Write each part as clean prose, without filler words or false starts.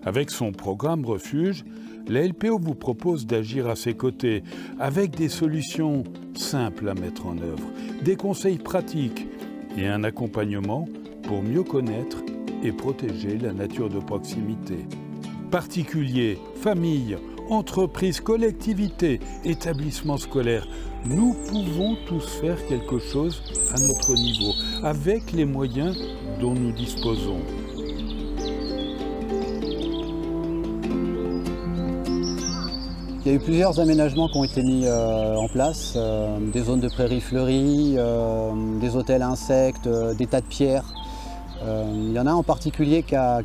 Avec son programme Refuge, la LPO vous propose d'agir à ses côtés avec des solutions simples à mettre en œuvre, des conseils pratiques et un accompagnement pour mieux connaître et protéger la nature de proximité. Particuliers, familles, entreprises, collectivités, établissements scolaires, nous pouvons tous faire quelque chose à notre niveau, avec les moyens dont nous disposons. Il y a eu plusieurs aménagements qui ont été mis en place, des zones de prairies fleuries, des hôtels à insectes, des tas de pierres. Il y en a un en particulier qui a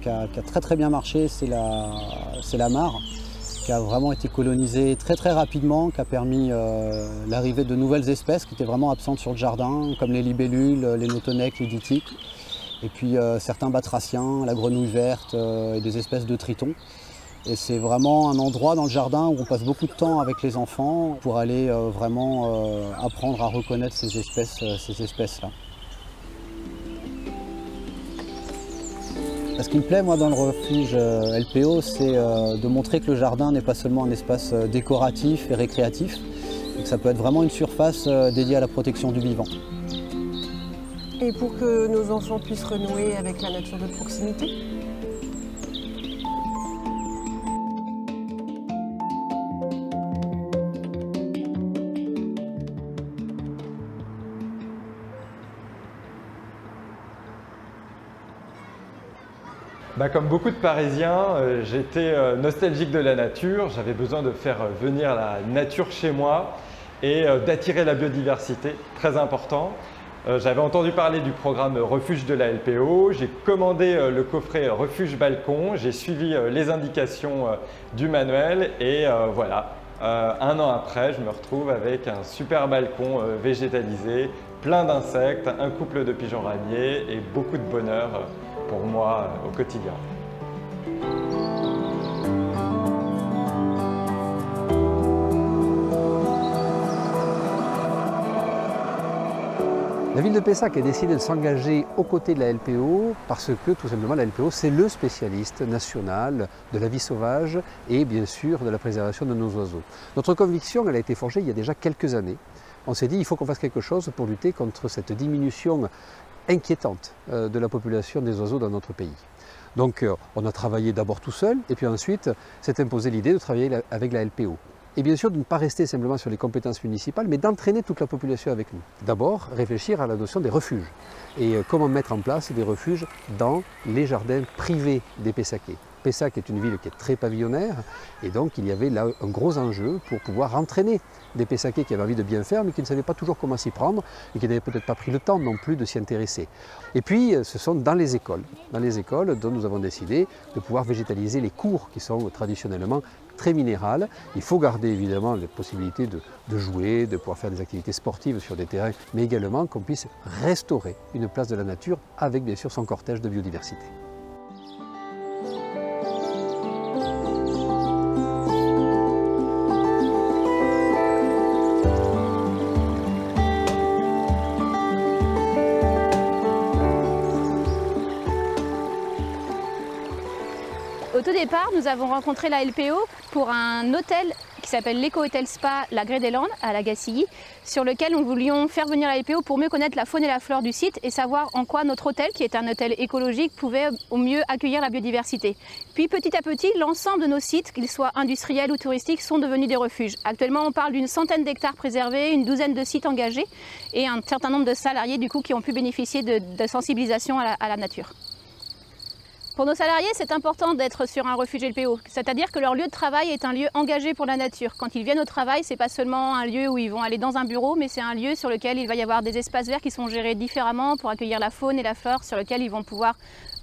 très bien marché, c'est la mare, qui a vraiment été colonisée très rapidement, qui a permis l'arrivée de nouvelles espèces qui étaient vraiment absentes sur le jardin, comme les libellules, les notonèques, les ditiques, et puis certains batraciens, la grenouille verte et des espèces de tritons. Et c'est vraiment un endroit dans le jardin où on passe beaucoup de temps avec les enfants pour aller vraiment apprendre à reconnaître ces espèces-là. Ce qui me plaît, moi, dans le refuge LPO, c'est de montrer que le jardin n'est pas seulement un espace décoratif et récréatif, et que ça peut être vraiment une surface dédiée à la protection du vivant. Et pour que nos enfants puissent renouer avec la nature de proximité ? Comme beaucoup de Parisiens, j'étais nostalgique de la nature, j'avais besoin de faire venir la nature chez moi et d'attirer la biodiversité, très important. J'avais entendu parler du programme Refuge de la LPO, j'ai commandé le coffret Refuge Balcon, j'ai suivi les indications du manuel et voilà, un an après, je me retrouve avec un super balcon végétalisé, plein d'insectes, un couple de pigeons ramiers et beaucoup de bonheur pour moi au quotidien. La ville de Pessac a décidé de s'engager aux côtés de la LPO parce que tout simplement la LPO c'est le spécialiste national de la vie sauvage et bien sûr de la préservation de nos oiseaux. Notre conviction elle a été forgée il y a déjà quelques années. On s'est dit il faut qu'on fasse quelque chose pour lutter contre cette diminution inquiétante de la population des oiseaux dans notre pays. Donc on a travaillé d'abord tout seul et puis ensuite s'est imposé l'idée de travailler avec la LPO. Et bien sûr de ne pas rester simplement sur les compétences municipales mais d'entraîner toute la population avec nous. D'abord réfléchir à la notion des refuges et comment mettre en place des refuges dans les jardins privés des Pessacais. Pessac est une ville qui est très pavillonnaire et donc il y avait là un gros enjeu pour pouvoir entraîner des Pessacais qui avaient envie de bien faire mais qui ne savaient pas toujours comment s'y prendre et qui n'avaient peut-être pas pris le temps non plus de s'y intéresser. Et puis ce sont dans les écoles dont nous avons décidé de pouvoir végétaliser les cours qui sont traditionnellement très minérales. Il faut garder évidemment les possibilités de jouer, de pouvoir faire des activités sportives sur des terrains mais également qu'on puisse restaurer une place de la nature avec bien sûr son cortège de biodiversité. Au tout départ, nous avons rencontré la LPO pour un hôtel qui s'appelle l'Éco-Hôtel Spa La Grée des Landes à la Gacilly, sur lequel nous voulions faire venir la LPO pour mieux connaître la faune et la flore du site et savoir en quoi notre hôtel, qui est un hôtel écologique, pouvait au mieux accueillir la biodiversité. Puis petit à petit, l'ensemble de nos sites, qu'ils soient industriels ou touristiques, sont devenus des refuges. Actuellement, on parle d'une centaine d'hectares préservés, une douzaine de sites engagés et un certain nombre de salariés du coup, qui ont pu bénéficier de sensibilisation à la nature. Pour nos salariés, c'est important d'être sur un refuge LPO, c'est-à-dire que leur lieu de travail est un lieu engagé pour la nature. Quand ils viennent au travail, ce n'est pas seulement un lieu où ils vont aller dans un bureau, mais c'est un lieu sur lequel il va y avoir des espaces verts qui sont gérés différemment pour accueillir la faune et la flore sur lequel ils vont pouvoir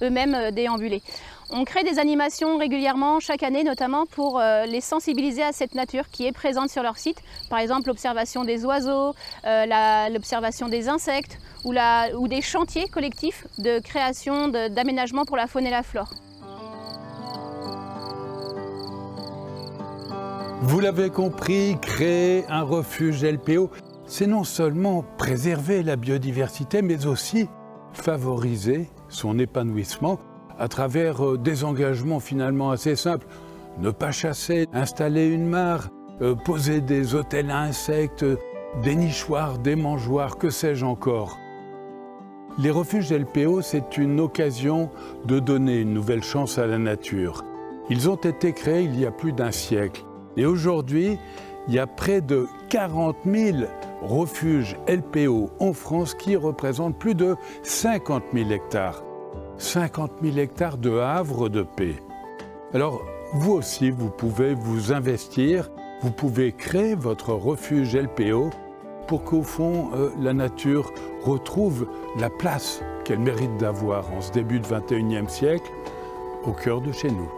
eux-mêmes déambuler. On crée des animations régulièrement, chaque année notamment, pour les sensibiliser à cette nature qui est présente sur leur site. Par exemple, l'observation des oiseaux, l'observation des insectes ou des chantiers collectifs de création, d'aménagement pour la faune et la flore. Vous l'avez compris, créer un refuge LPO, c'est non seulement préserver la biodiversité, mais aussi favoriser son épanouissement à travers des engagements finalement assez simples. Ne pas chasser, installer une mare, poser des hôtels à insectes, des nichoirs, des mangeoires, que sais-je encore. Les refuges LPO, c'est une occasion de donner une nouvelle chance à la nature. Ils ont été créés il y a plus d'un siècle. Et aujourd'hui, il y a près de 40 000 refuges LPO en France qui représentent plus de 50 000 hectares. 50 000 hectares de havre de paix. Alors, vous aussi, vous pouvez vous investir, vous pouvez créer votre refuge LPO pour qu'au fond, la nature retrouve la place qu'elle mérite d'avoir en ce début de 21e siècle, au cœur de chez nous.